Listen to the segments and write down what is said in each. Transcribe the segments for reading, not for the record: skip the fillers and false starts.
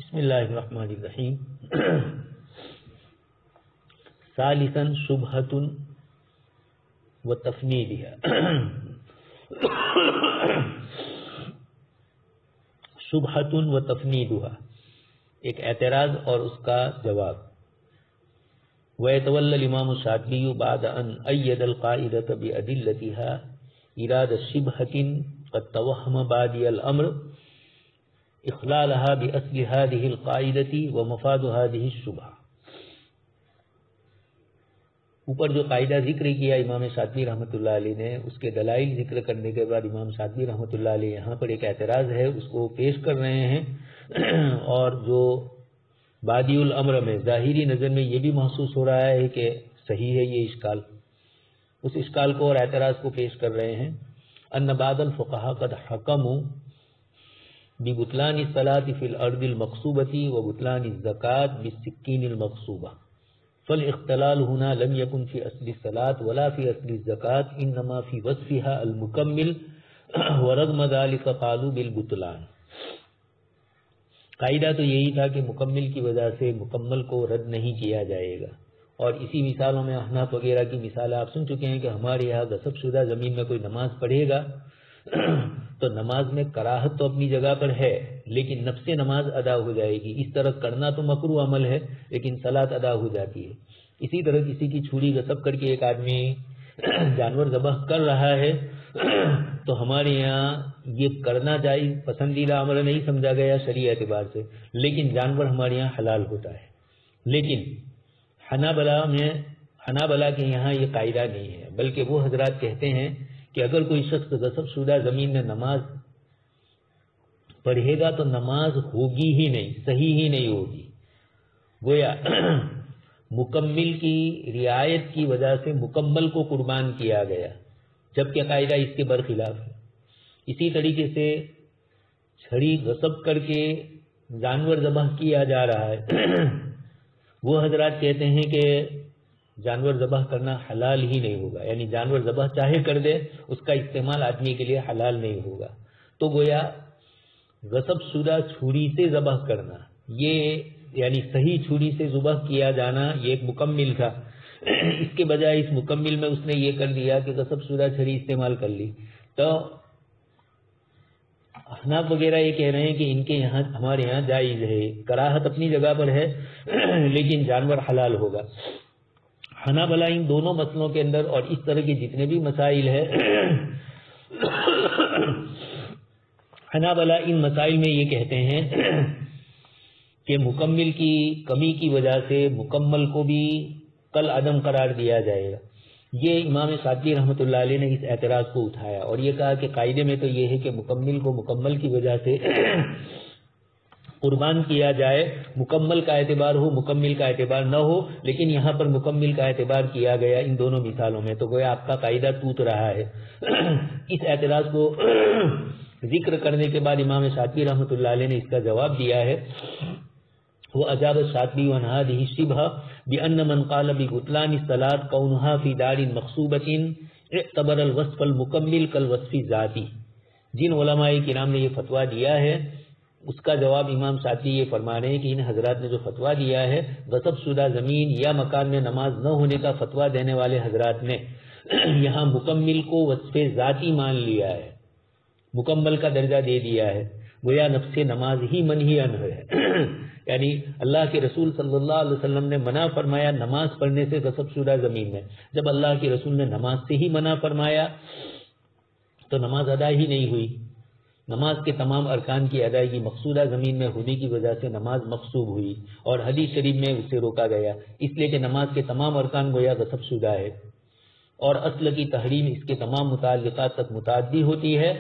بسم اللہ الرحمن الرحیم. ثالثا شبہۃ و تفنیدها. شبہۃ و تفنیدها، ایک اعتراض اور اس کا جواب. ويتولى الإمام الشاطبي بعد أن أيد القاعدة بأدلتها إرادة شبهة قد توهم بادي الأمر إخلالها بأصل هذه القاعدة ومفاد هذه الشبهة. اوپر جو قاعدہ ذکر کیا امام شاطبی رحمۃ اللہ علیہ نے، اس کے دلائل ذکر کرنے کے بعد امام شاطبی رحمۃ اللہ علیہ یہاں پر ایک اعتراض ہے اس کو پیش کر رہے ہیں. اور جو بادی الامر میں ظاہری نظر میں یہ بھی محسوس ہو رہا ہے کہ صحیح ہے یہ اشکال، اس اشکال کو اور اعتراض کو پیش کر رہے ہیں. ان بعض الفقهاء قد حكموا ببطلان الصلاة في الارض المغصوبة وبطلان الزكاة بالسكين المغصوبة، فالاختلال هنا لم يكن في اصل الصلاة ولا في اصل الزكاة، انما في وصفها المكمل، ورغم ذلك قالوا بالبطلان. قاعدہ تو یہی تھا کہ مکمل کی وجہ سے مکمل کو رد نہیں کیا جائے گا. اور اسی مثالوں میں احناف وغیرہ کی مثال آپ سن چکے ہیں کہ ہمارے یہاں غصب شدہ زمین میں کوئی نماز پڑھے گا تو نماز میں کراہت تو اپنی جگہ پر ہے لیکن نفس نماز ادا ہو جائے گی. اس طرح کرنا تو مکروہ عمل ہے لیکن صلاۃ ادا ہو جاتی ہے. اسی طرح کسی کی چھری غصب کر کے ایک آدمی جانور ذبح کر رہا ہے تو ہمارے یہاں یہ کرنا جائز پسندیدہ عمل نہیں سمجھا گیا شرعی اعتبار سے، لیکن جانور ہمارے یہاں حلال ہوتا ہے. لیکن حنابلہ کے یہاں یہ قاعدہ نہیں ہے، بلکہ وہ حضرات کہتے ہیں کہ اگر کوئی شخص غصب شدہ زمین میں نماز پڑھے گا تو نماز ہوگی ہی نہیں، صحیح ہی نہیں ہوگی. گویا مکمل کی رعایت کی وجہ سے مکمل کو قربان کیا گیا، جبکہ قاعدہ اس کے برخلاف ہے. اسی طریقے سے چھڑی غصب کر کے جانور ذبح کیا جا رہا ہے، وہ حضرات کہتے ہیں کہ جانور ذبح کرنا حلال ہی نہیں ہوگا، یعنی جانور ذبح چاہے کر دے اس کا استعمال آدمی کے لیے حلال نہیں ہوگا. تو گویا غصب شدہ چھری سے ذبح کرنا، یہ یعنی صحیح چھری سے ذبح کیا جانا یہ ایک مکمل تھا. اس کے بجائے اس مکمل میں اس نے یہ کر دیا کہ غصب شدہ چھری استعمال کر لی. تو احناف وغیرہ یہ کہہ رہے ہیں کہ ان کے یہاں ہمارے یہاں جائز ہے، کراہت اپنی جگہ پر ہے لیکن جانور حلال ہوگا. حنابلہ ان دونوں مسئلوں کے اندر اور اس طرح کے جتنے بھی مسائل ہیں حنابلہ ان مسائل میں یہ کہتے ہیں کہ مکمل کی کمی کی وجہ سے مکمل کو بھی کل عدم قرار دیا جائے گا. یہ امام شاطبی رحمۃ اللہ علیہ نے اس اعتراض کو اٹھایا اور یہ کہا کہ قاعدے میں تو یہ ہے کہ مکمل کو مکمل کی وجہ سے قربان کیا جائے، مکمل کا اعتبار ہو مکمل کا اعتبار نہ ہو، لیکن یہاں پر مکمل کا اعتبار کیا گیا ان دونوں مثالوں میں. تو گویا آپ کا قاعدہ ٹوٹ رہا ہے. اس اعتراض کو ذکر کرنے کے بعد امام شاطبی رحمۃ اللہ علیہ نے اس کا جواب دیا ہے. وأجاب الشاطبي عن هذه الشبهة بأن من قال ببطلان الصلاة كونها في دار مغصوبة اعتبر الوصف المكمل كالوصف الذاتي. جن علماء کرام نے یہ فتویٰ دیا ہے اس کا جواب امام شاطبی یہ فرما رہے ہیں کہ ان حضرات نے جو فتویٰ دیا ہے غصب شدہ زمین یا مکان میں نماز نہ ہونے کا فتویٰ دینے والے حضرات نے یہاں مکمل کو وصف ذاتی مان لیا ہے، مکمل کا درجہ دے دیا ہے. گویا نفس نماز ہی منہی عنہ ہے. یعنی اللہ کے رسول صلی اللہ علیہ وسلم نے منع فرمایا نماز پڑھنے سے غصب شدہ زمین میں. جب اللہ کے رسول نے نماز سے ہی منع فرمایا تو نماز ادا ہی نہیں ہوئی. نماز کے تمام ارکان کی ادائیگی مقصودہ زمین میں ہونے کی وجہ سے نماز مقصوب ہوئی اور حدیث شریف میں اسے روکا گیا، اس لیے کہ نماز کے تمام ارکان گویا غصب شدہ ہے اور اصل کی تحریم اس کے تمام متعلقات تک متعدی ہوتی ہے،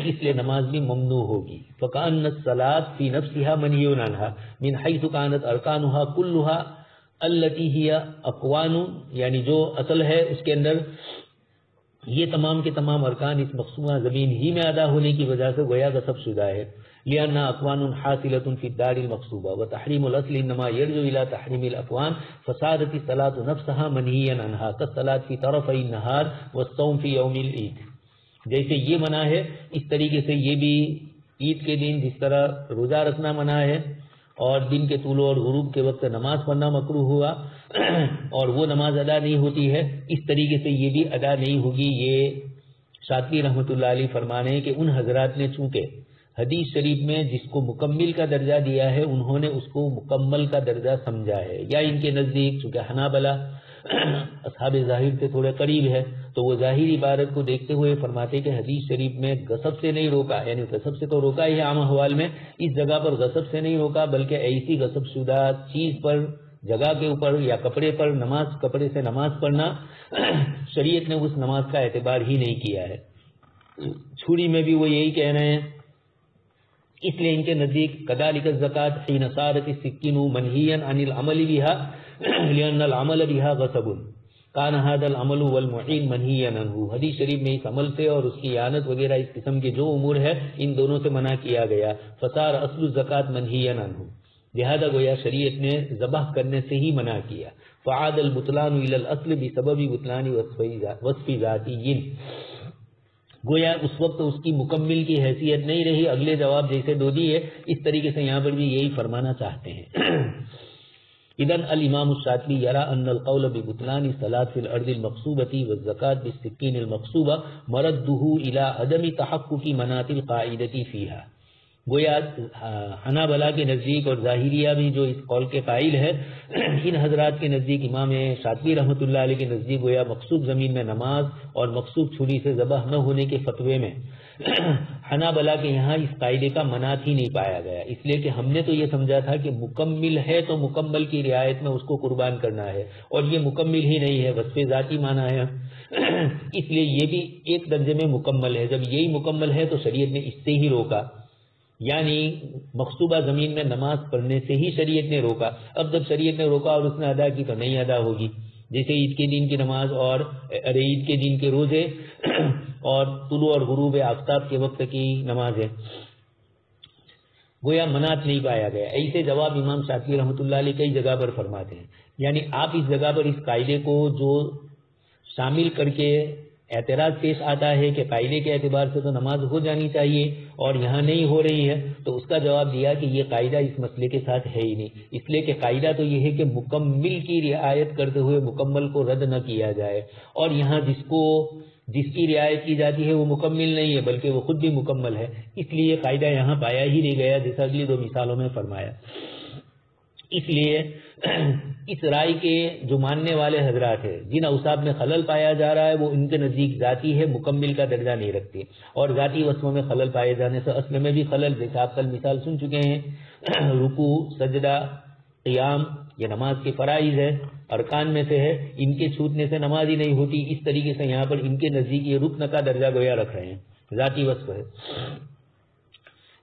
اس لیے نماز بھی ممنوع ہوگی. فَكَأَنَّ الصَّلَاةَ فِي نَفْسِهَا مَنْهِيٌّ عَنْهَا مِنْ حَيْثُ كَانَتْ أَرْكَانُهَا كُلُّهَا الَّتِي هِيَ أَقْوَانٌ، یعنی جو اصل ہے اس کے اندر یہ تمام کے تمام ارکان اس مقصودہ زمین ہی میں ادا ہونے کی وجہ سے گویا غصب شدہ ہے. لِأَنَّهَا أَقْوَانٌ حَاصِلَةٌ فِي الدَّارِ الْمَغْصُوبَةِ وَتَحْرِيمُ الْأَصْلِ إِنَّمَا يَرْجِعُ إِلَى تَحْرِيمِ الْأَقْوَانِ فَصَارَتِ الصَّلَاةُ نَفْسَهَا مَنْهِيًّا عَنْهَا كَالصَّلَاةِ فِي طَرَفَيِ النَّهَارِ وَالصَّوْمِ فِي يَوْمِ الْعِيدِ. جیسے یہ منع ہے اس طریقے سے یہ بھی عید کے دن جس طرح روزہ رکھنا منع ہے اور دن کے طلوع اور غروب کے وقت نماز پڑھنا مکروہ ہوا اور وہ نماز ادا نہیں ہوتی ہے، اس طریقے سے یہ بھی ادا نہیں ہوگی۔ یہ شاطبی رحمۃ اللہ علیہ فرمانے ہیں کہ ان حضرات نے چونکہ حدیث شریف میں جس کو مکمل کا درجہ دیا ہے انہوں نے اس کو مکمل کا درجہ سمجھا ہے، یا ان کے نزدیک چونکہ حنابلہ اصحاب ظاہر سے تھوڑے قریب ہے تو وہ ظاہری عبارت کو دیکھتے ہوئے فرماتے کہ حدیث شریف میں غصب سے نہیں روکا، یعنی غصب سے تو روکا ہی عام احوال میں، اس جگہ پر غصب سے نہیں روکا بلکہ ایسی غصب شدہ چیز پر، جگہ کے اوپر یا کپڑے پر کپڑے سے نماز پڑھنا شریعت نے اس نماز کا اعتبار ہی نہیں کیا ہے۔ چھری میں بھی وہ یہی کہہ رہے ہیں، اس لیے ان کے نزدیک کذالک الزکوۃ حین صارت السکین منہیا عن العمل بها لان العمل بها غصب کان هذا العمل والمعین منہیا عنہ۔ حدیث شریف میں اس عمل سے اور اس کی اعانت وغیرہ اس قسم کے جو امور ہے ان دونوں سے منع کیا گیا، فصار اصل الزکوۃ منہیا عنہ، لہذا گویا شریعت نے ذبح کرنے سے ہی منع کیا۔ فعاد البطلان الى الاصل بسبب بطلان وصف ذاتی، گویا اس وقت اس کی مکمل کی حیثیت نہیں رہی، اگلے جواب جیسے دو دیے اس طریقے سے یہاں پر بھی یہی فرمانا چاہتے ہیں۔ اذن الامام الشاطبی یرا ان القول ببطلان الصلاۃ فی الارض المغصوبۃ والزکوۃ بالسکین المغصوبہ مرده الى عدم تحقق مناط القاعدۃ فیہا، گویا حنابلہ کے نزدیک اور ظاہریہ بھی جو اس قول کے قائل ہے، ان حضرات کے نزدیک امام شاطبی رحمۃ اللہ علیہ کے نزدیک گویا مقصود زمین میں نماز اور مقصود چھری سے ذبح نہ ہونے کے فتوے میں حنابلہ کے یہاں اس قاعدے کا مناط ہی نہیں پایا گیا، اس لیے کہ ہم نے تو یہ سمجھا تھا کہ مکمل ہے تو مکمل کی رعایت میں اس کو قربان کرنا ہے، اور یہ مکمل ہی نہیں ہے، وصف ذاتی مانا ہے، اس لیے یہ بھی ایک درجے میں مکمل ہے۔ جب یہی مکمل ہے تو شریعت نے اس سے ہی روکا، یعنی مقصوبہ زمین میں نماز پڑھنے سے ہی شریعت نے روکا۔ اب جب شریعت نے روکا اور اس نے ادا کی تو نہیں ادا ہوگی، جیسے عید کے دن کی نماز اور عید کے دن کے روزے اور طلوع اور غروب آفتاب کے وقت کی نماز ہے، گویا مناط نہیں پایا گیا۔ ایسے جواب امام شاطبی رحمۃ اللہ علیہ کئی جگہ پر فرماتے ہیں، یعنی آپ اس جگہ پر اس قاعدے کو جو شامل کر کے اعتراض پیش آتا ہے کہ قاعدے کے اعتبار سے تو نماز ہو جانی چاہیے اور یہاں نہیں ہو رہی ہے، تو اس کا جواب دیا کہ یہ قاعدہ اس مسئلے کے ساتھ ہے ہی نہیں، اس لیے کہ قاعدہ تو یہ ہے کہ مکمل کی رعایت کرتے ہوئے مکمل کو رد نہ کیا جائے، اور یہاں جس کی رعایت کی جاتی ہے وہ مکمل نہیں ہے بلکہ وہ خود بھی مکمل ہے، اس لیے قاعدہ یہاں پایا ہی نہیں گیا، جیسا اگلی دو مثالوں میں فرمایا۔ اس لیے اس رائے کے جو ماننے والے حضرات ہیں جن اوصاف میں خلل پایا جا رہا ہے وہ ان کے نزدیک ذاتی ہے، مکمل کا درجہ نہیں رکھتے، اور ذاتی وصفوں میں خلل پائے جانے سے اصل میں بھی خلل، جیسے آپ کل مثال سن چکے ہیں، رکوع، سجدہ، قیام یہ نماز کے فرائض ہے، ارکان میں سے ہے، ان کے چھوٹنے سے نماز ہی نہیں ہوتی، اس طریقے سے یہاں پر ان کے نزدیک یہ رکن کا درجہ گویا رکھ رہے ہیں، ذاتی وصف ہے۔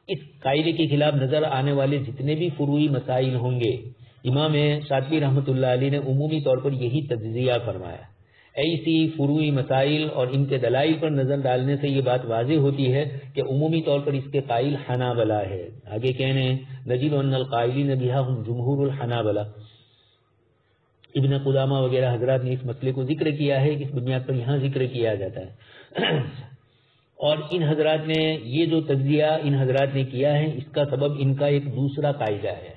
اس قاعدے کے خلاف نظر آنے والے جتنے بھی فروعی مسائل ہوں گے، امام شاطبی رحمۃ اللہ علیہ نے عمومی طور پر یہی تجزیہ فرمایا۔ ایسی فروعی مسائل اور ان کے دلائل پر نظر ڈالنے سے یہ بات واضح ہوتی ہے کہ عمومی طور پر اس کے قائل حنابلہ ہے۔ آگے کہنے نجد ان القائلین بها هم جمہور الحنابلہ، ابن قدامہ وغیرہ حضرات نے اس مسئلے کو ذکر کیا ہے، اس بنیاد پر یہاں ذکر کیا جاتا ہے، اور ان حضرات نے یہ جو تجزیہ ان حضرات نے کیا ہے اس کا سبب ان کا ایک دوسرا قاعدہ ہے،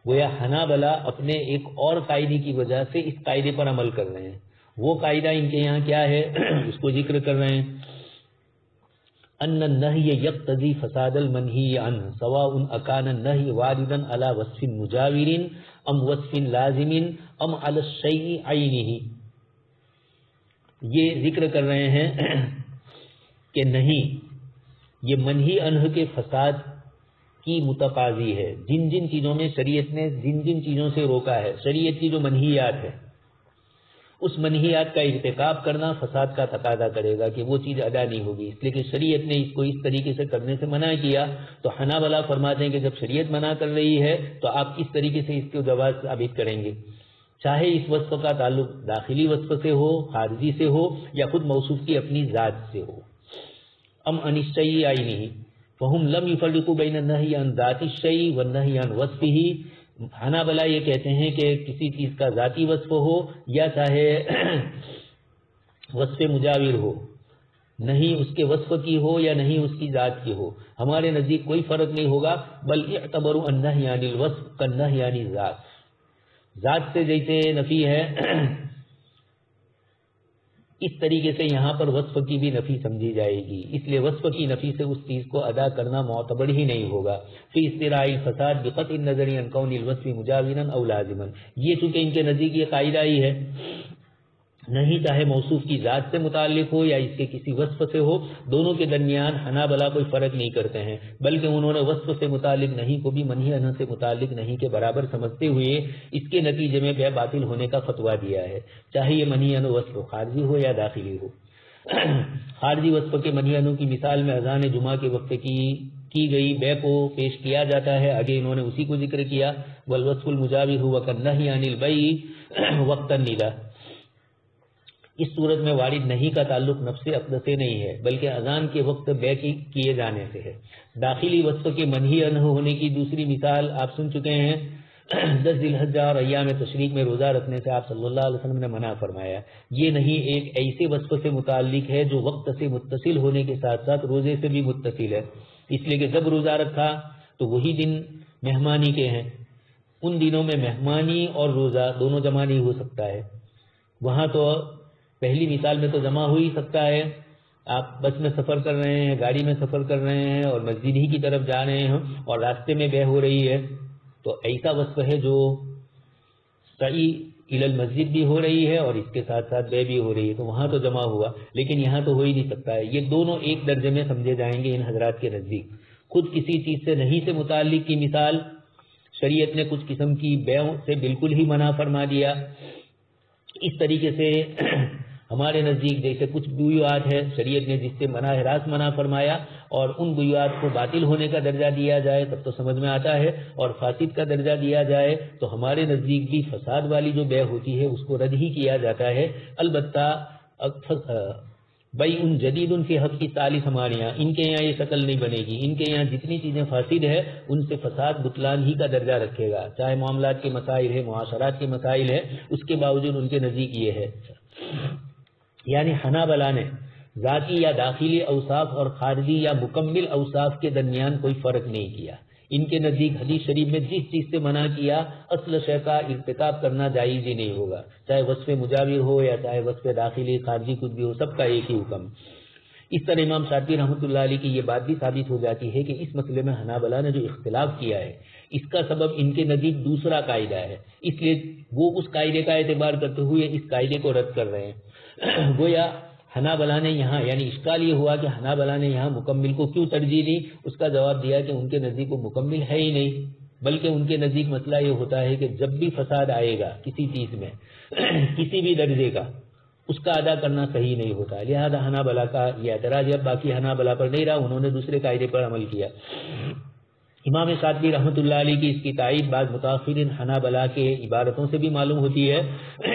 گویا حنابلہ اپنے ایک اور قاعدے کی وجہ سے اس قاعدے پر عمل کر رہے ہیں۔ وہ قاعدہ ان کے یہاں کیا ہے اس کو ذکر کر رہے ہیں، ان النہی یقتضی فساد المنہی عنہ سواء اکان النہی واردا علی وصف مجاور ام وصف لازم ام علی الشیء عینہ۔ یہ ذکر کر رہے ہیں کہ نہیں، یہ منہی عنہ کے فساد کی متقاضی ہے، جن جن چیزوں میں شریعت نے جن جن چیزوں سے روکا ہے، شریعت کی جو منہیات ہے اس منہیات کا ارتکاب کرنا فساد کا تقاضا کرے گا کہ وہ چیز ادا نہیں ہوگی، اس لیے کہ شریعت نے اس کو اس طریقے سے کرنے سے منع کیا۔ تو حنابلہ فرماتے ہیں کہ جب شریعت منع کر رہی ہے تو آپ کس طریقے سے اس کو جواز ثابت کریں گے، چاہے اس وصف کا تعلق داخلی وصف سے ہو، خارجی سے ہو، یا خود موصوف کی اپنی ذات سے ہو۔ ام عن الشیء عینہ فہم لم یفرقوا بین النہی عن ذات الشیء والنہی عن وصفہ۔ حنابلہ یہ کہتے ہیں کہ کسی چیز کا ذاتی وصف ہو یا چاہے وصف مجاور ہو، نہیں اس کے وصف کی ہو یا نہیں اس کی ذات کی ہو، ہمارے نزدیک کوئی فرق نہیں ہوگا، بل اعتبروا النہی عن الوصف کالنہی عن الذات، ذات سے جیسے نفی ہے اس طریقے سے یہاں پر وصف کی بھی نفی سمجھی جائے گی، اس لیے وصف کی نفی سے اس چیز کو ادا کرنا معتبر ہی نہیں ہوگا۔ فی استراء الفساد بقطع النظر عن کون الوصف مجاورا او لازما، یہ چونکہ ان کے نزدیک یہ قاعدہ ہی ہے، نہیں چاہے موصوف کی ذات سے متعلق ہو یا اس کے کسی وصف سے ہو، دونوں کے درمیان حنابلہ کوئی فرق نہیں کرتے ہیں، بلکہ انہوں نے وصف سے متعلق نہیں کو بھی منہی عنہ سے متعلق نہیں کے برابر سمجھتے ہوئے اس کے نتیجے میں بے باطل ہونے کا فتویٰ دیا ہے، چاہے یہ منہی عنہ وصف خارجی ہو یا داخلی ہو۔ خارجی وصف کے منہی عنہ کی مثال میں اذان جمعہ کے وقت کی گئی بے کو پیش کیا جاتا ہے، آگے انہوں نے اسی کو ذکر کیا، والوصف المجاور هو كالنهي عن البيع وقت النداء، اس صورت میں وارد نہیں کا تعلق نفس عقد سے نہیں ہے بلکہ اذان کے وقت بے کیے جانے سے ہے۔ داخلی وصف کے منہی عنہ ہونے کی دوسری مثال آپ سن چکے ہیں، 10 ذی الحجہ اور ایام تشریق میں روزہ رکھنے سے آپ صلی اللہ علیہ وسلم نے منع فرمایا، یہ نہیں ایک ایسے وصف سے متعلق ہے جو وقت سے متصل ہونے کے ساتھ ساتھ روزے سے بھی متصل ہے، اس لیے کہ جب روزہ رکھا تو وہی دن مہمانی کے ہیں، ان دنوں میں مہمانی اور روزہ دونوں جمع نہیں ہو سکتا ہے، وہاں تو پہلی مثال میں تو جمع ہو ہی سکتا ہے، آپ بس میں سفر کر رہے ہیں، گاڑی میں سفر کر رہے ہیں اور مسجد ہی کی طرف جا رہے ہیں اور راستے میں بے ہو رہی ہے، تو ایسا وصف ہے جو سعی الی المسجد بھی ہو رہی ہے اور اس کے ساتھ ساتھ بے بھی ہو رہی ہے، تو وہاں تو جمع ہوا، لیکن یہاں تو ہو ہی نہیں سکتا ہے، یہ دونوں ایک درجے میں سمجھے جائیں گے ان حضرات کے نزدیک۔ خود کسی چیز سے نہیں سے متعلق کی مثال شریعت نے کچھ قسم کی بیع سے بالکل ہی منع فرما دیا، اس طریقے سے ہمارے نزدیک جیسے کچھ بیعات ہے شریعت نے جس سے منع حراس منع فرمایا اور ان بیعات کو باطل ہونے کا درجہ دیا جائے تب تو سمجھ میں آتا ہے، اور فاسد کا درجہ دیا جائے تو ہمارے نزدیک بھی فساد والی جو بیع ہوتی ہے اس کو رد ہی کیا جاتا ہے۔ البتہ بیع جدید فی حق کی تعلیف ہمارے یہاں ان کے یہاں یہ شکل نہیں بنے گی، ان کے یہاں جتنی چیزیں فاسد ہے ان سے فساد بطلان ہی کا درجہ رکھے گا، چاہے معاملات کے مسائل ہے، معاشرات کے مسائل ہے، اس کے باوجود ان کے نزدیک یہ ہے۔ یعنی حنابلہ نے ذاتی یا داخلی اوصاف اور خارجی یا مکمل اوصاف کے درمیان کوئی فرق نہیں کیا، ان کے نزدیک حدیث شریف میں جس چیز سے منع کیا اصل شے کا ارتکاب کرنا جائز ہی نہیں ہوگا، چاہے وصف مجاور ہو یا چاہے وصف داخلی خارجی کچھ بھی ہو، سب کا ایک ہی حکم۔ اس طرح امام شاطبی رحمۃ اللہ علیہ کی یہ بات بھی ثابت ہو جاتی ہے کہ اس مسئلے میں حنابلہ نے جو اختلاف کیا ہے اس کا سبب ان کے نزدیک دوسرا قاعدہ ہے، اس لیے وہ اس قاعدے کا اعتبار کرتے ہوئے اس قاعدے کو رد کر رہے ہیں۔ گویا حنابلہ نے یہاں یعنی اشکال یہ ہوا کہ حنابلہ نے یہاں مکمل کو کیوں ترجیح دی، اس کا جواب دیا کہ ان کے نزدیک وہ مکمل ہے ہی نہیں، بلکہ ان کے نزدیک مسئلہ یہ ہوتا ہے کہ جب بھی فساد آئے گا کسی چیز میں کسی بھی درجے کا، اس کا ادا کرنا صحیح نہیں ہوتا، لہذا حنابلہ کا یہ اعتراض اب باقی حنابلہ پر نہیں رہا، انہوں نے دوسرے قاعدے پر عمل کیا۔ امام شاطبی رحمۃ اللہ علیہ کی اس کی تائید بعض متاخرین حنابلہ کے عبارتوں سے بھی معلوم ہوتی ہے،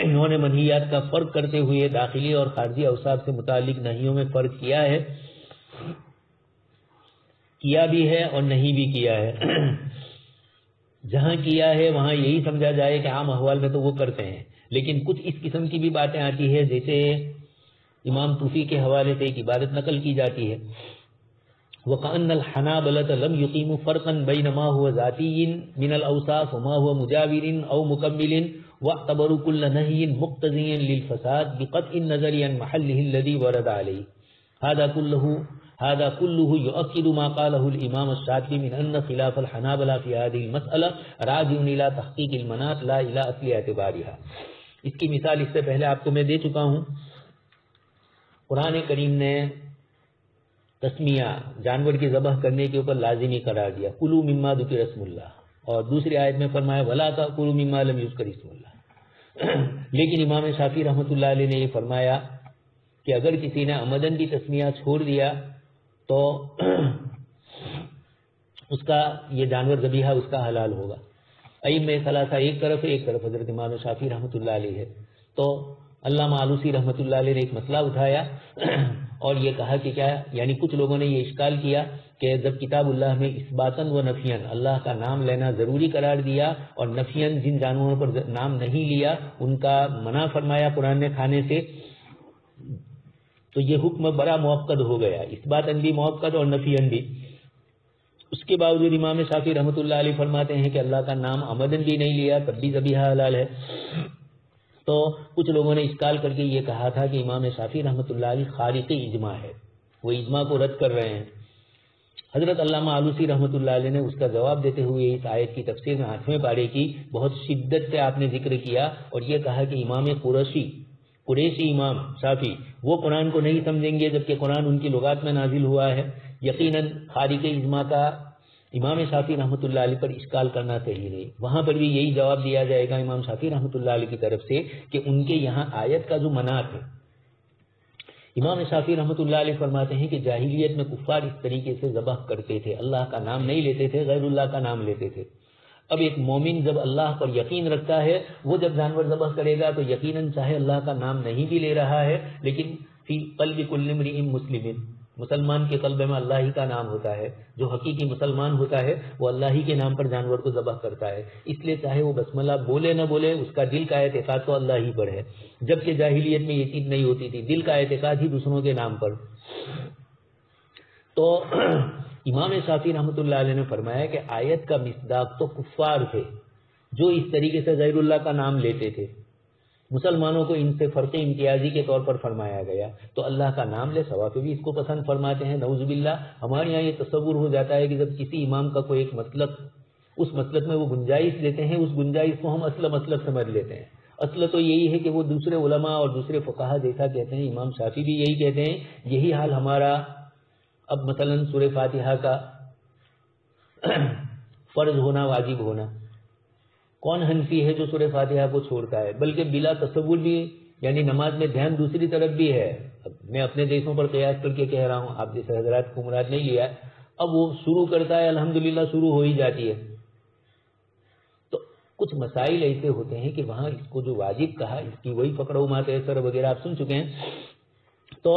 انہوں نے منہیات کا فرق کرتے ہوئے داخلی اور خارجی اوصاف سے متعلق نہیوں میں فرق کیا ہے، کیا بھی ہے اور نہیں بھی کیا ہے۔ جہاں کیا ہے وہاں یہی سمجھا جائے کہ عام احوال میں تو وہ کرتے ہیں، لیکن کچھ اس قسم کی بھی باتیں آتی ہے، جیسے امام طوفی کے حوالے سے ایک عبارت نقل کی جاتی ہے، وَقَأَنَّ الْحَنَابِلَةَ لَمْ يُقِيمُوا فَرْقًا بَيْنَ مَا هُوَ ذَاتِيٌّ مِنَ الْأَوْصَافِ وَمَا هُوَ مُجَاوِرٌ أَوْ مُكَمِّلٌ وَاعْتَبَرُوا كُلَّ نَهْيٍ مُقْتَضِيًّا لِلْفَسَادِ بِقَطْعِ النَّظَرِ عَنْ مَحَلِّهِ الَّذِي وَرَدَ عَلَيْهِ هذا كله يؤكد ما قاله الإمام الشاطبي من أن خلاف الحنابلة في هذه المسألة راجع إلى تحقيق المناط لا إلى أصل اعتبارها۔ اس کی مثال اس سے پہلے آپ کو میں دے چکا ہوں، قرآن کریم نے تسمیہ جانور کی ذبح کرنے کے اوپر لازمی قرار دیا، کلوا مما ذکر اسم اللہ، اور دوسری آیت میں فرمایا ولا تأکلوا مما لم یذکر اسم اللہ۔ لیکن امام شافعی رحمۃ اللہ علیہ نے یہ فرمایا کہ اگر کسی نے عمدن کی تسمیہ چھوڑ دیا تو اس کا یہ جانور ذبیحہ اس کا حلال ہوگا۔ ائمہ ثلاثہ ایک طرف حضرت امام شافعی رحمۃ اللہ علیہ ہے، تو علامہ آلوسی رحمۃ اللہ علیہ نے ایک مسئلہ اٹھایا اور یہ کہا کہ کیا یعنی کچھ لوگوں نے یہ اشکال کیا کہ جب کتاب اللہ میں اثباتاً و نفیاً اللہ کا نام لینا ضروری قرار دیا اور نفیاً جن جانوروں پر نام نہیں لیا ان کا منع فرمایا قرآن نے کھانے سے، تو یہ حکم بڑا موقد ہو گیا، اثباتاً بھی موقد اور نفیاً بھی۔ اس کے باوجود امام شافعی رحمۃ اللہ علیہ فرماتے ہیں کہ اللہ کا نام عمدن بھی نہیں لیا تب بھی ذبیحہ حلال ہے۔ تو کچھ لوگوں نے اشکال کر کے یہ کہا تھا کہ امام شافعی رحمۃ اللہ علیہ خارق اجماع ہے، وہ اجماع کو رد کر رہے ہیں۔ حضرت علامہ آلوسی رحمۃ اللہ علیہ نے اس کا جواب دیتے ہوئے اس آیت کی تفسیر میں 8ویں پارے کی بہت شدت سے آپ نے ذکر کیا اور یہ کہا کہ امام قریشی امام شافعی وہ قرآن کو نہیں سمجھیں گے جبکہ قرآن ان کی لغات میں نازل ہوا ہے۔ یقیناً خارق اجماع کا امام شافعی رحمۃ اللہ علیہ پر اشکال کرنا صحیح نہیں، وہاں پر بھی یہی جواب دیا جائے گا امام شافعی رحمۃ اللہ علیہ کی طرف سے کہ ان کے یہاں آیت کا جو مناط ہے، امام شافعی رحمۃ اللہ علیہ فرماتے ہیں کہ جاہلیت میں کفار اس طریقے سے ذبح کرتے تھے، اللہ کا نام نہیں لیتے تھے، غیر اللہ کا نام لیتے تھے۔ اب ایک مومن جب اللہ پر یقین رکھتا ہے وہ جب جانور ذبح کرے گا تو یقیناً چاہے اللہ کا نام نہیں بھی لے رہا ہے لیکن فی قلب کل امرئ مسلم، مسلمان کے قلب میں اللہ ہی کا نام ہوتا ہے، جو حقیقی مسلمان ہوتا ہے وہ اللہ ہی کے نام پر جانور کو ذبح کرتا ہے، اس لیے چاہے وہ بسم اللہ بولے نہ بولے اس کا دل کا اعتقاد تو اللہ ہی پر ہے، جبکہ جاہلیت میں یہ چیز نہیں ہوتی تھی، دل کا اعتقاد ہی دوسروں کے نام پر۔ تو امام شافعی رحمۃ اللہ علیہ نے فرمایا کہ آیت کا مصداق تو کفار تھے جو اس طریقے سے غیر اللہ کا نام لیتے تھے، مسلمانوں کو ان سے فرق امتیازی کے طور پر فرمایا گیا، تو اللہ کا نام لے ثواب بھی اس کو پسند فرماتے ہیں۔ نعوذ باللہ ہمارے یہاں یہ تصور ہو جاتا ہے کہ جب کسی امام کا کوئی ایک مسلک، اس مسلک میں وہ گنجائش دیتے ہیں، اس گنجائش کو ہم اصل مسلک سمجھ لیتے ہیں۔ اصل تو یہی ہے کہ وہ دوسرے علماء اور دوسرے فقہا جیسا کہتے ہیں، امام شافعی بھی یہی کہتے ہیں، یہی حال ہمارا اب مثلا سورہ فاتحہ کا فرض ہونا واجب ہونا، کون حنفی ہے جو سورہ فاتحہ کو چھوڑتا ہے؟ بلکہ بلا تصور بھی یعنی نماز میں دھیان دوسری طرف بھی ہے۔ اب میں اپنے دیشوں پر قیاس کر کے کہہ رہا ہوں، آپ جیسے حضرات کو مراد نہیں لیا، اب وہ شروع کرتا ہے الحمدللہ شروع ہو ہی جاتی ہے۔ تو کچھ مسائل ایسے ہوتے ہیں کہ وہاں اس کو جو واجب کہا اس کی وہی فقرہ ما تیسر وغیرہ آپ سن چکے ہیں۔ تو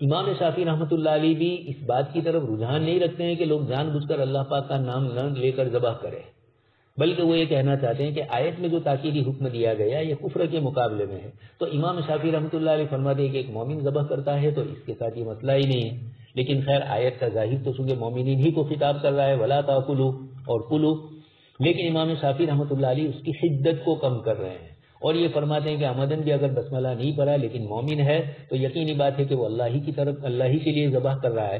امام شافعی رحمۃ اللہ علیہ بھی اس بات کی طرف رجحان نہیں رکھتے ہیں کہ لوگ جان بوجھ کر اللہ پاک کا نام نہ لے کر ذبح کریں، بلکہ وہ یہ کہنا چاہتے ہیں کہ آیت میں جو تاکیدی حکم دیا گیا یہ کفر کے مقابلے میں ہے۔ تو امام شافعی رحمۃ اللہ علیہ فرماتے ہیں کہ ایک مومن ذبح کرتا ہے تو اس کے ساتھ یہ مسئلہ ہی نہیں ہے، لیکن خیر آیت کا ظاہر تو چونکہ مومنین ہی کو خطاب کر رہا ہے، ولا تاکلوا اور کلوا، لیکن امام شافعی رحمۃ اللہ علیہ اس کی شدت کو کم کر رہے ہیں اور یہ فرماتے ہیں کہ آمدن بھی اگر بسم اللہ نہیں پڑھا لیکن مومن ہے تو یقینی بات ہے کہ وہ اللہ ہی کی طرف اللہ ہی کے لیے ذبح کر رہا ہے۔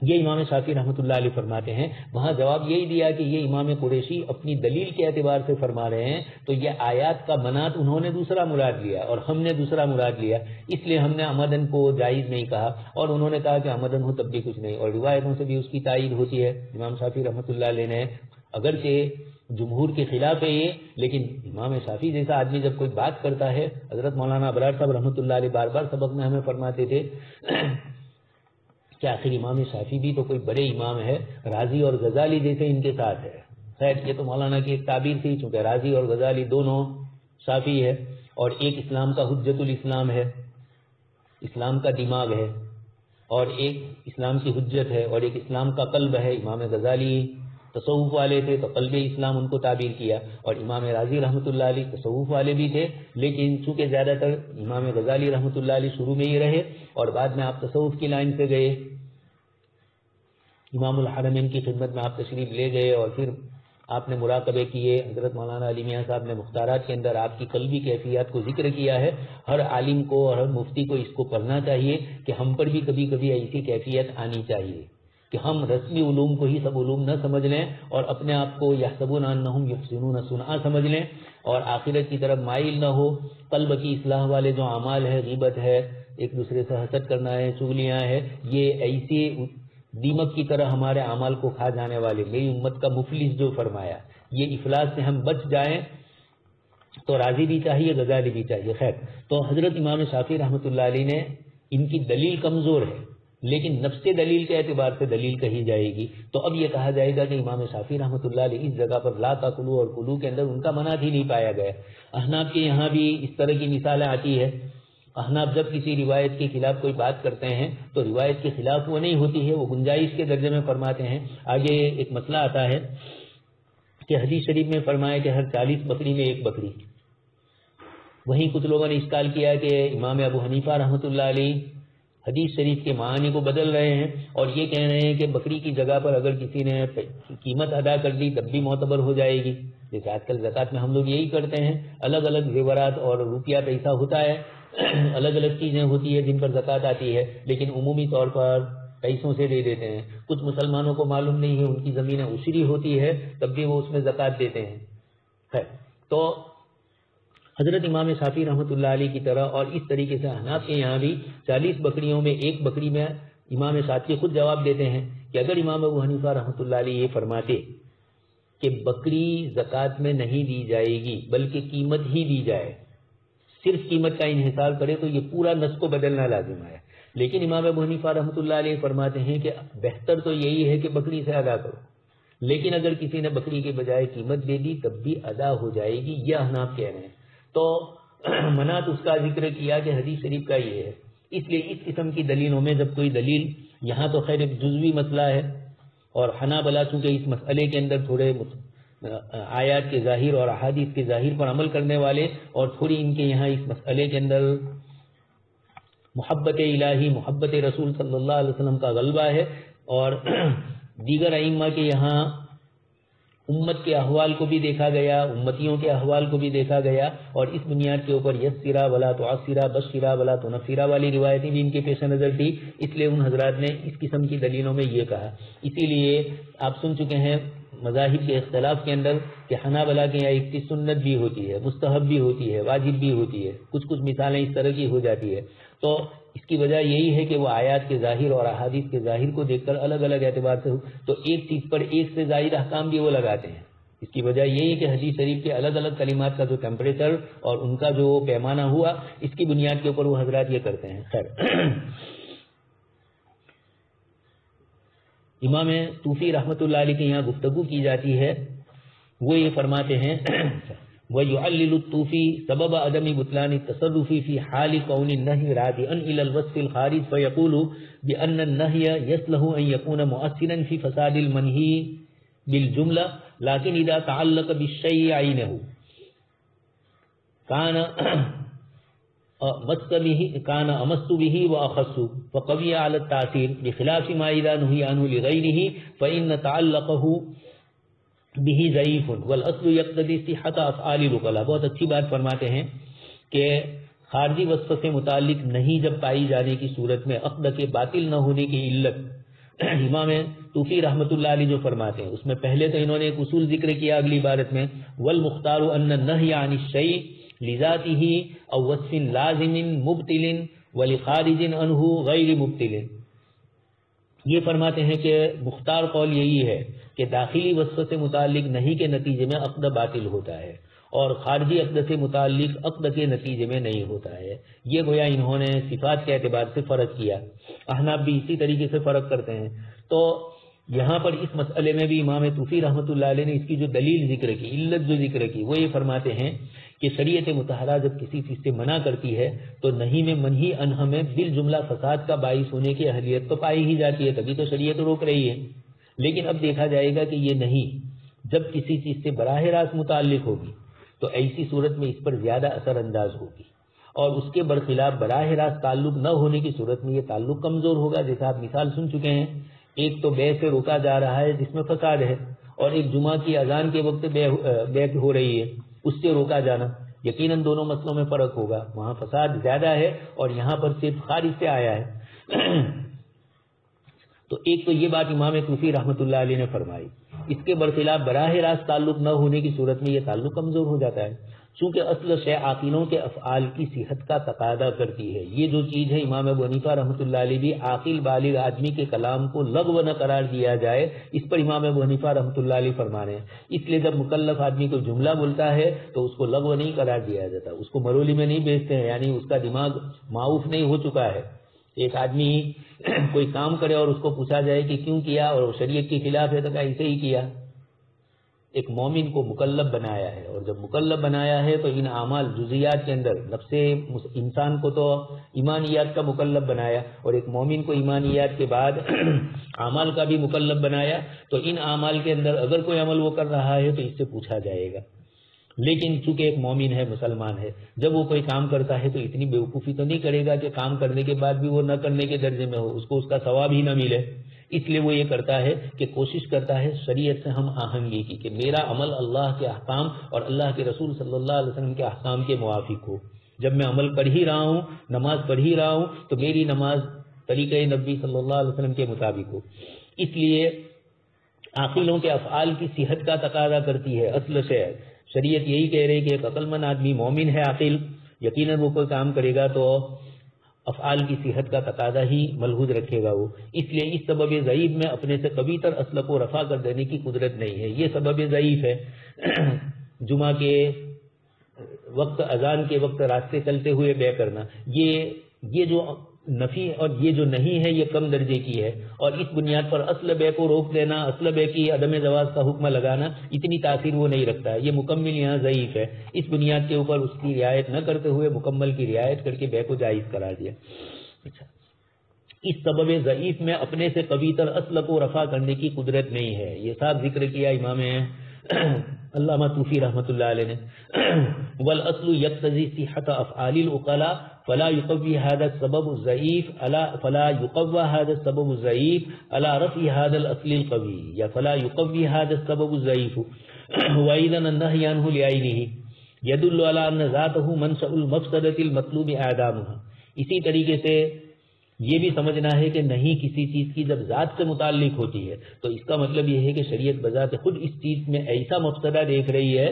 یہ امام شافعی رحمۃ اللہ علیہ فرماتے ہیں۔ وہاں جواب یہی دیا کہ یہ امام قریشی اپنی دلیل کے اعتبار سے فرما رہے ہیں، تو یہ آیات کا مناط انہوں نے دوسرا مراد لیا اور ہم نے دوسرا مراد لیا، اس لیے ہم نے آمدن کو جائز نہیں کہا اور انہوں نے کہا کہ آمدن ہو تب بھی کچھ نہیں، اور روایتوں سے بھی اس کی تائید ہوتی ہے۔ امام شافعی رحمۃ اللہ علیہ نے اگرچہ جمہور کے خلاف ہے یہ، لیکن امام شافعی جیسا آدمی جب کوئی بات کرتا ہے، حضرت مولانا ابرار صاحب رحمۃ اللہ علیہ بار بار سبق میں ہمیں فرماتے تھے کہ آخر امام شافعی بھی تو کوئی بڑے امام ہے، رازی اور غزالی جیسے ان کے ساتھ ہے۔ خیر یہ تو مولانا کی ایک تعبیر تھی، چونکہ رازی اور غزالی دونوں شافعی ہے اور ایک اسلام کا حجت الاسلام ہے، اسلام کا دماغ ہے، اور ایک اسلام کی حجت ہے اور ایک اسلام کا قلب ہے۔ امام غزالی تصوف والے تھے تو قلب اسلام ان کو تعبیر کیا، اور امام راضی رحمۃ اللہ علیہ تصوف والے بھی تھے، لیکن چونکہ زیادہ تر امام غزالی رحمۃ اللہ علیہ شروع میں ہی رہے اور بعد میں آپ تصوف کی لائن سے گئے، امام الحرمین کی خدمت میں آپ تشریف لے گئے اور پھر آپ نے مراقبے کیے۔ حضرت مولانا علی میاں صاحب نے مختارات کے اندر آپ کی قلبی کیفیات کو ذکر کیا ہے۔ ہر عالم کو اور ہر مفتی کو اس کو پڑھنا چاہیے کہ ہم پر بھی کبھی کبھی ایسی کیفیت آنی چاہیے کہ ہم رسمی علوم کو ہی سب علوم نہ سمجھ لیں اور اپنے آپ کو یحسبون انہم یحسنون صنعا سمجھ لیں اور آخرت کی طرف مائل نہ ہو۔ قلب کی اصلاح والے جو اعمال ہے، غیبت ہے، ایک دوسرے سے حسد کرنا ہے، چغلیاں ہیں، یہ ایسی دیمک کی طرح ہمارے اعمال کو کھا جانے والے، میری امت کا مفلس جو فرمایا، یہ افلاس سے ہم بچ جائیں تو راضی بھی چاہیے، غزالی بھی چاہیے۔ خیر تو حضرت امام شافعی رحمۃ اللہ علیہ نے ان کی دلیل کمزور ہے لیکن نفس دلیل کے اعتبار سے دلیل کہی جائے گی، تو اب یہ کہا جائے گا کہ امام شافعی رحمۃ اللہ علیہ اس جگہ پر لا تاکلوا اور کلو کے اندر ان کا مناط ہی نہیں پایا گیا۔ احناف کے یہاں بھی اس طرح کی مثالیں آتی ہے، احناف جب کسی روایت کے خلاف کوئی بات کرتے ہیں تو روایت کے خلاف وہ نہیں ہوتی ہے، وہ گنجائش کے درجے میں فرماتے ہیں۔ آگے ایک مسئلہ آتا ہے کہ حدیث شریف میں فرمایا کہ ہر 40 بکری میں ایک بکری، وہیں کچھ لوگوں نے اشکال کیا کہ امام ابو حنیفہ رحمۃ اللہ علیہ حدیث شریف کے معنی کو بدل رہے ہیں اور یہ کہہ رہے ہیں کہ بکری کی جگہ پر اگر کسی نے قیمت ادا کر دی تب بھی معتبر ہو جائے گی. جیسے آج کل زکوٰۃ میں ہم لوگ یہی کرتے ہیں, الگ الگ زیورات اور روپیہ پیسہ ہوتا ہے, الگ الگ چیزیں ہوتی ہے جن پر زکوٰۃ آتی ہے, لیکن عمومی طور پر پیسوں سے دے دیتے ہیں. کچھ مسلمانوں کو معلوم نہیں ہے, ان کی زمینیں عشری ہوتی ہے تب بھی وہ اس میں زکوٰۃ دیتے ہیں. تو حضرت امام شافعی رحمۃ اللہ علیہ کی طرح اور اس طریقے سے احناف کے یہاں بھی 40 بکریوں میں ایک بکری میں امام شافعی خود جواب دیتے ہیں کہ اگر امام ابو حنیفہ رحمۃ اللہ علیہ یہ فرماتے کہ بکری زکوٰۃ میں نہیں دی جائے گی بلکہ قیمت ہی دی جائے, صرف قیمت کا انحصار کرے تو یہ پورا نص کو بدلنا لازم ہے. لیکن امام ابو حنیفہ رحمۃ اللہ علیہ فرماتے ہیں کہ بہتر تو یہی ہے کہ بکری سے ادا کرو, لیکن اگر کسی نے بکری کے بجائے قیمت دے دی تب بھی ادا ہو جائے گی, یہ احناف کہہ رہے ہیں. تو منات اس کا ذکر کیا کہ حدیث شریف کا یہ ہے. اس لیے اس قسم کی دلیلوں میں جب کوئی دلیل, یہاں تو خیر ایک جزوی مسئلہ ہے اور حنابلہ چونکہ اس مسئلے کے اندر تھوڑے آیات کے ظاہر اور احادیث کے ظاہر پر عمل کرنے والے اور تھوڑی ان کے یہاں اس مسئلے کے اندر محبت الہی, محبت رسول صلی اللہ علیہ وسلم کا غلبہ ہے, اور دیگر ائمہ کے یہاں امت کے احوال کو بھی دیکھا گیا, امتیوں کے احوال کو بھی دیکھا گیا, اور اس بنیاد کے اوپر یسرا ولا تعسرا بشرا ولا تنفرا والی روایتیں بھی ان کے پیش نظر تھی. اس لیے ان حضرات نے اس قسم کی دلیلوں میں یہ کہا. اسی لیے آپ سن چکے ہیں مذاہب کے اختلاف کے اندر کہ حنابلہ کے یہاں اس کی سنت بھی ہوتی ہے, مستحب بھی ہوتی ہے, واجب بھی ہوتی ہے, کچھ مثالیں اس طرح کی ہو جاتی ہے. تو اس کی وجہ یہی ہے کہ وہ آیات کے ظاہر اور احادیث کے ظاہر کو دیکھ کر الگ الگ اعتبار سے تو ایک چیز پر ایک سے زائد احکام بھی وہ لگاتے ہیں. اس کی وجہ یہی کہ حدیث شریف کے الگ الگ کلمات کا جو ٹیمپریچر اور ان کا جو پیمانہ ہوا, اس کی بنیاد کے اوپر وہ حضرات یہ کرتے ہیں. خیر, امام طوفی رحمۃ اللہ علیہ کے یہاں گفتگو کی جاتی ہے, وہ یہ فرماتے ہیں وَيُعَلِّلُ الطُّوفِي سَبَبَ عَدَمِ بُطْلَانِ التَّصَرُّفِ فِي حَالِ كَوْنِ النَّهْيِ رَاجِعًا إِلَى الْوَصْفِ الْخَارِجِ فَيَقُولُ بِأَنَّ النَّهْيَ يَصْلُحُ أَن يَكُونَ مُؤَثِّرًا فِي فَسَادِ الْمَنْهِي بِالْجُمْلَةِ لَكِنْ إِذَا تَعَلَّقَ بِالشَّيْءِ عَيْنِهِ كان أمس به وأخص فقوي على التأثير بخلاف ما إذا نهي عنه لغيره فإن تعلقه به ضعيف والأصل يقتضي صحة أفعال الوكلاء. بہت اچھی بات فرماتے ہیں کہ خارجی وصف سے متعلق نہیں جب پائی جانے کی صورت میں عقد کے باطل نہ ہونے کی علت, امام طوفی رحمۃ اللہ علیہ جو فرماتے ہیں اس میں پہلے تو انہوں نے ایک اصول ذکر کیا اگلی عبارت میں, والمختار ان النهي عن الشيء لذاته او وصف لازم مبطل ولخارج عنه غیر مبطل. یہ فرماتے ہیں کہ مختار قول یہی ہے کہ داخلی وصف سے متعلق نہیں کے نتیجے میں عقد باطل ہوتا ہے اور خارجی عقد سے متعلق عقد کے نتیجے میں نہیں ہوتا ہے. یہ گویا انہوں نے صفات کے اعتبار سے فرق کیا. احناف بھی اسی طریقے سے فرق کرتے ہیں. تو یہاں پر اس مسئلے میں بھی امام طوفی رحمۃ اللہ علیہ نے اس کی جو دلیل ذکر کی, علت جو ذکر کی, وہ یہ فرماتے ہیں کہ شریعت مطہرہ جب کسی چیز سے منع کرتی ہے تو نہیں میں منہی عنہ میں بالجملہ فساد کا باعث ہونے کی اہلیت تو پائی ہی جاتی ہے, تبھی تو شریعت روک رہی ہے. لیکن اب دیکھا جائے گا کہ یہ نہیں, جب کسی چیز سے براہ راست متعلق ہوگی تو ایسی صورت میں اس پر زیادہ اثر انداز ہوگی, اور اس کے برخلاف براہ راست تعلق نہ ہونے کی صورت میں یہ تعلق کمزور ہوگا. جیسے آپ مثال سن چکے ہیں, ایک تو بے سے روکا جا رہا ہے جس میں فساد ہے, اور ایک جمعہ کی اذان کے وقت بے ہو رہی ہے, اس سے روکا جانا. یقیناً دونوں مسئلوں میں فرق ہوگا, وہاں فساد زیادہ ہے اور یہاں پر صرف خارج سے آیا ہے. تو ایک تو یہ بات امام طوفی رحمۃ اللہ علیہ نے فرمائی. اس کے برخلاف براہ راست تعلق نہ ہونے کی صورت میں یہ تعلق کمزور ہو جاتا ہے, چونکہ اصل شے عاقلوں کے افعال کی صحت کا تقاضا کرتی ہے. یہ جو چیز ہے امام ابو حنیفہ رحمۃ اللہ علیہ بھی عاقل بالغ آدمی کے کلام کو لغو نہ قرار دیا جائے, اس پر امام ابو حنیفہ رحمۃ اللہ علیہ فرما رہے ہیں. اس لیے جب مکلف آدمی کو جملہ بولتا ہے تو اس کو لغو نہیں قرار دیا جاتا, اس کو مرولی میں نہیں بیچتے ہیں, یعنی اس کا دماغ معاف نہیں ہو چکا ہے. ایک آدمی کوئی کام کرے اور اس کو پوچھا جائے کہ کیوں کیا, اور شریعت کے خلاف ہے تو کہا ایسے ہی کیا. ایک مومن کو مکلف بنایا ہے, اور جب مکلف بنایا ہے تو ان اعمال جزیات کے اندر نفس انسان کو تو ایمانیات کا مکلف بنایا, اور ایک مومن کو ایمانیات کے بعد اعمال کا بھی مکلف بنایا. تو ان اعمال کے اندر اگر کوئی عمل وہ کر رہا ہے تو اس سے پوچھا جائے گا. لیکن چونکہ ایک مومن ہے، مسلمان ہے، جب وہ کوئی کام کرتا ہے تو اتنی بیوقوفی تو نہیں کرے گا کہ کام کرنے کے بعد بھی وہ نہ کرنے کے درجے میں ہو، اس کو اس کا ثواب ہی نہ ملے. اس لیے وہ یہ کرتا ہے کہ کوشش کرتا ہے شریعت سے ہم آہنگی کی، کہ میرا عمل اللہ کے احکام اور اللہ کے رسول صلی اللہ علیہ وسلم کے احکام کے موافق ہو. جب میں عمل پڑھ ہی رہا ہوں، نماز پڑھ ہی رہا ہوں، تو میری نماز طریقہ نبی صلی اللہ علیہ وسلم کے مطابق ہو. اس لیے عاقلوں کے افعال کی صحت کا تقاضا کرتی ہے. اصل سے شریعت یہی کہہ رہی کہ ایک عقل مند آدمی مومن ہے، عاقل، یقیناً وہ کوئی کام کرے گا تو افعال کی صحت کا تقاضا ہی ملحوظ رکھے گا وہ. اس لیے اس سبب ضعیف میں اپنے سے کبھی تر اصل کو رفع کر دینے کی قدرت نہیں ہے. یہ سبب ضعیف ہے. جمعہ کے وقت، اذان کے وقت راستے چلتے ہوئے بے کرنا، یہ جو نفی اور یہ جو نہیں ہے، یہ کم درجے کی ہے. اور اس بنیاد پر اصل بے کو روک دینا، اصل بے کی عدم جواز کا حکم لگانا، اتنی تاثیر وہ نہیں رکھتا ہے. یہ مکمل یہاں ضعیف ہے. اس بنیاد کے اوپر اس کی رعایت نہ کرتے ہوئے مکمل کی رعایت کر کے بے کو جائز کرا دیا. اچھا، اس سبب ضعیف میں اپنے سے کبھی تر اصل کو رفع کرنے کی قدرت نہیں ہے. یہ صاحب ذکر کیا امام علامہ طوفی رحمۃ اللہ علیہ نے. والاصل یقتضی صحت افعال العقلاء فلا يقوى هذا السبب الضعيف فلا يقوى هذا السبب الضعيف على رفع هذا الاصل القوي، یا فلا يقوى هذا السبب الضعيف واذا النهي عنه لعينه يدل على ان ذاته منشأ المفسدة المطلوب اعدامها. اسی طریقے سے یہ بھی سمجھنا ہے کہ نہیں کسی چیز کی جب ذات سے متعلق ہوتی ہے تو اس کا مطلب یہ ہے کہ شریعت بذات خود اس چیز میں ایسا مفسدہ دیکھ رہی ہے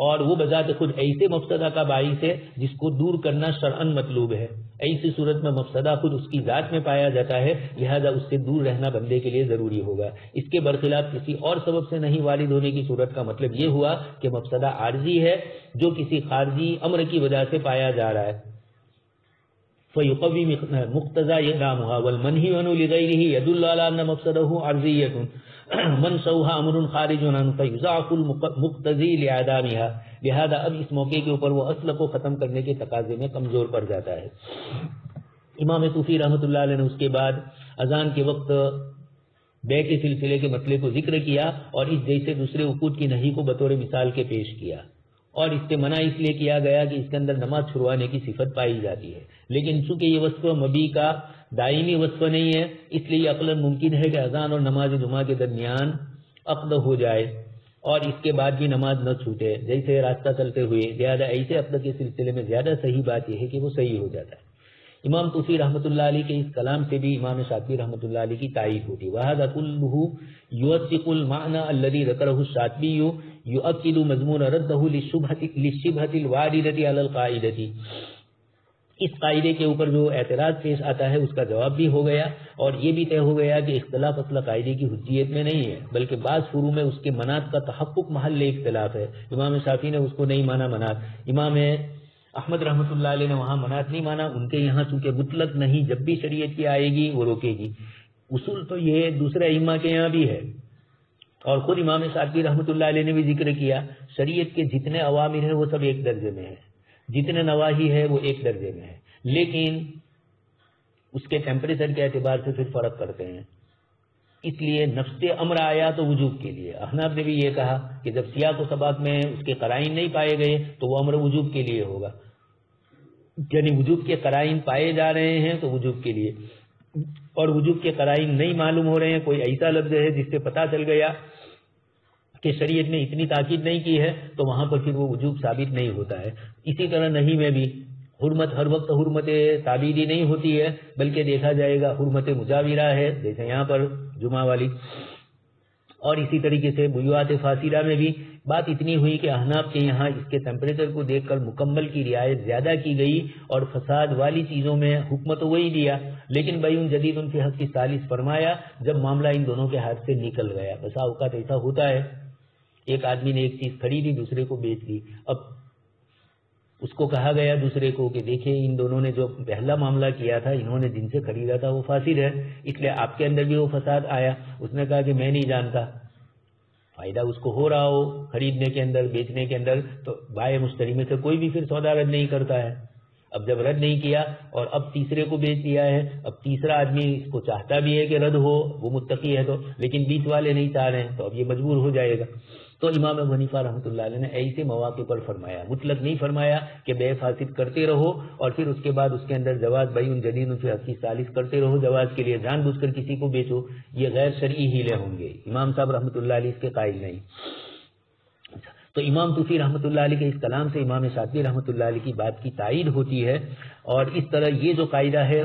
اور وہ بذات خود ایسے مفسدہ کا باعث ہے جس کو دور کرنا شرعاً مطلوب ہے. ایسی صورت میں مفسدہ خود اس کی ذات میں پایا جاتا ہے، لہذا اس سے دور رہنا بندے کے لیے ضروری ہوگا. اس کے برخلاف کسی اور سبب سے نہیں وارد ہونے کی صورت کا مطلب یہ ہوا کہ مفسدہ عارضی ہے جو کسی خارجی امر کی وجہ سے پایا جا رہا ہے. فيقوي مقتضى إعدامها والمنهي عنه لغيره يدل على أن مفسده عرضية منشأها أمر خارج عنه فيضاعف المقتضي لإعدامها. لہذا اب اس موقع کے اوپر وہ اصل کو ختم کرنے کے تقاضے میں کمزور پڑ جاتا ہے. امام طوفی رحمۃ اللہ علیہ نے اس کے بعد اذان کے وقت بے کے سلسلے کے مسئلے کو ذکر کیا اور اس جیسے دوسرے عقود کی نہی کو بطور مثال کے پیش کیا. اور اس سے منع اس لیے کیا گیا کہ اس کے اندر نماز چھڑوانے کی صفت پائی جاتی ہے، لیکن چونکہ یہ وصف مبی کا دائمی وصف نہیں ہے، اس لیے عقلاً ممکن ہے کہ اذان اور نماز جمعہ کے درمیان عقد ہو جائے اور اس کے بعد بھی نماز نہ چھوٹے جیسے راستہ چلتے ہوئے. لہٰذا ایسے عقد کے سلسلے میں زیادہ صحیح بات یہ ہے کہ وہ صحیح ہو جاتا ہے. امام طوفی رحمۃ اللہ علیہ کے اس کلام سے بھی امام شاطبی رحمۃ اللہ علیہ کی تائید ہوتی. وہذا کلہ یوثق المعنى الذي ذكره الشاطبی یؤکد مضمون رده للشبهة الواردة على القاعدة. اس قاعدے کے اوپر جو اعتراض پیش آتا ہے اس کا جواب بھی ہو گیا اور یہ بھی طے ہو گیا کہ اختلاف اصل قاعدے کی حجیت میں نہیں ہے بلکہ بعض فروع میں اس کے منات کا تحقق محل اختلاف ہے. امام شافعی نے اس کو نہیں مانا منات، امام احمد رحمۃ اللہ علیہ نے وہاں منات نہیں مانا. ان کے یہاں چونکہ مطلق نہیں، جب بھی شریعت کی آئے گی وہ روکے گی. اصول تو یہ دوسرے ائمہ کے یہاں بھی ہے اور خود امام شافعی رحمۃ اللہ علیہ نے بھی ذکر کیا شریعت کے جتنے اوامر ہیں وہ سب ایک درجے میں ہیں، جتنے نواہی ہے وہ ایک درجے میں ہے، لیکن اس کے ٹیمپریچر کے اعتبار سے پھر فرق کرتے ہیں. اس لیے نفس امر آیا تو وجوب کے لیے. احناف نے بھی یہ کہا کہ جب سیاق و سباق میں اس کے قرائن نہیں پائے گئے تو وہ امر وجوب کے لیے ہوگا، یعنی وجوب کے قرائن پائے جا رہے ہیں تو وجوب کے لیے، اور وجوب کے قرائن نہیں معلوم ہو رہے ہیں، کوئی ایسا لفظ ہے جس سے پتہ چل گیا کہ شریعت نے اتنی تاکید نہیں کی ہے تو وہاں پر پھر وہ وجوب ثابت نہیں ہوتا ہے. اسی طرح نہیں میں بھی حرمت ہر وقت حرمت تعبیری نہیں ہوتی ہے بلکہ دیکھا جائے گا حرمت مجاورہ ہے جیسے یہاں پر جمعہ والی. اور اسی طریقے سے بیعات فاصلہ میں بھی بات اتنی ہوئی کہ احناف کے یہاں اس کے ٹیمپریچر کو دیکھ کر مکمل کی رعایت زیادہ کی گئی اور فساد والی چیزوں میں حکم تو وہی دیا، لیکن بیون جدید ان کے حق کی ثالث فرمایا جب معاملہ ان دونوں کے ہاتھ سے نکل گیا. بسا اوقات ایسا ہوتا ہے ایک آدمی نے ایک چیز خریدی دوسرے کو بیچ دی، اب اس کو کہا گیا دوسرے کو کہ دیکھیں ان دونوں نے جو پہلا معاملہ کیا تھا انہوں نے جن سے خریدا تھا وہ فاسد ہے، اس لیے آپ کے اندر بھی وہ فساد آیا. اس نے کہا کہ میں نہیں جانتا، فائدہ اس کو ہو رہا ہو خریدنے کے اندر بیچنے کے اندر تو بائع مشتری میں سے کوئی بھی پھر سودا رد نہیں کرتا ہے. اب جب رد نہیں کیا اور اب تیسرے کو بیچ دیا ہے، اب تیسرا آدمی اس کو چاہتا بھی ہے کہ رد ہو، وہ متقی ہے تو، لیکن بیچ والے نہیں چاہ رہے ہیں تو اب یہ مجبور ہو جائے گا. تو امام ابو حنیفہ رحمۃ اللہ علیہ نے ایسے مواقع پر فرمایا، مطلق نہیں فرمایا کہ بے فاسد کرتے رہو اور پھر اس کے بعد اس کے اندر جواز بیع جدید فی حقیق ثالث کرتے رہو، جواز کے لیے جان بوجھ کر کسی کو بیچو، یہ غیر شرعی ہیلے ہوں گے، امام صاحب رحمۃ اللہ علیہ اس کے قائل نہیں۔ تو امام طوسی رحمۃ اللہ علیہ کے اس کلام سے امام شاطبی رحمۃ اللہ علیہ کی بات کی تائید ہوتی ہے، اور اس طرح یہ جو قاعدہ ہے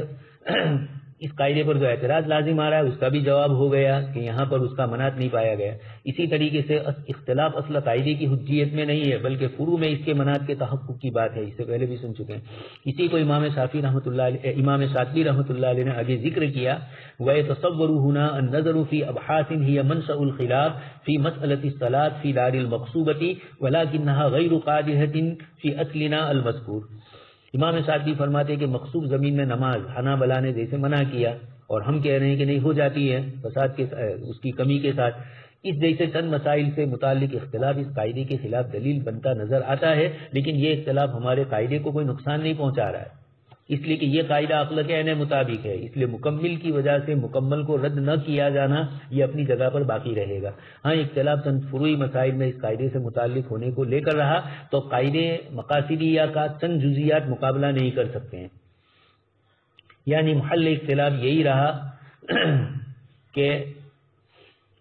اس قاعدے پر جو اعتراض لازم آ رہا ہے اس کا بھی جواب ہو گیا کہ یہاں پر اس کا مناط نہیں پایا گیا۔ اسی طریقے سے اختلاف اصل قاعدے کی حجیت میں نہیں ہے بلکہ فروع میں اس کے مناط کے تحقق کی بات ہے، اس سے پہلے بھی سن چکے ہیں۔ اسی کو امام شاطبی رحمۃ اللہ علیہ نے آگے ذکر کیا، وَيَتَصَوَّرُ هُنَا النَّظَرُ فِي أَبْحَاثٍ هِيَ مَنْشَأُ الْخِلَافِ فِي مَسْأَلَةِ الصَّلَاةِ فِي دَارِ الْمَقْصُوبَةِ وَلَكِنَّهَا غَيْرُ قَادِحَةٍ فِي أَصْلِنَا الْمَذْكُورِ۔ امام شاطبی فرماتے ہیں کہ مخصوص زمین میں نماز حنابلہ نے جیسے منع کیا اور ہم کہہ رہے ہیں کہ نہیں ہو جاتی ہے فساد کے اس کی کمی کے ساتھ، اس جیسے چند مسائل سے متعلق اختلاف اس قاعدے کے خلاف دلیل بنتا نظر آتا ہے، لیکن یہ اختلاف ہمارے قاعدے کو کوئی نقصان نہیں پہنچا رہا ہے، اس لیے کہ یہ قاعدہ عقل کے عین مطابق ہے، اس لیے مکمل کی وجہ سے مکمل کو رد نہ کیا جانا یہ اپنی جگہ پر باقی رہے گا۔ ہاں اختلاف چند فروعی مسائل میں اس قاعدے سے متعلق ہونے کو لے کر رہا تو قاعدے مقاصدیہ کا چند جزیات مقابلہ نہیں کر سکتے ہیں، یعنی محل اختلاف یہی رہا کہ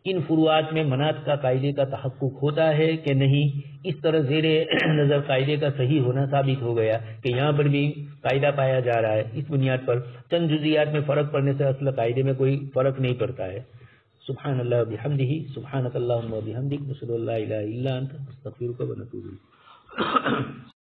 ان فروعات میں مناط کا قاعدے کا تحقق ہوتا ہے کہ نہیں، اس طرح زیر نظر قاعدے کا صحیح ہونا ثابت ہو گیا کہ یہاں پر بھی قاعدہ پایا جا رہا ہے، اس بنیاد پر چند جزیات میں فرق پڑنے سے اصل قاعدے میں کوئی فرق نہیں پڑتا ہے۔ سبحان اللہ بحمدہ، سبحانک اللہم و بحمدک، نشہد ان لا الہ الا انت، نستغفرک و نتوب الیک۔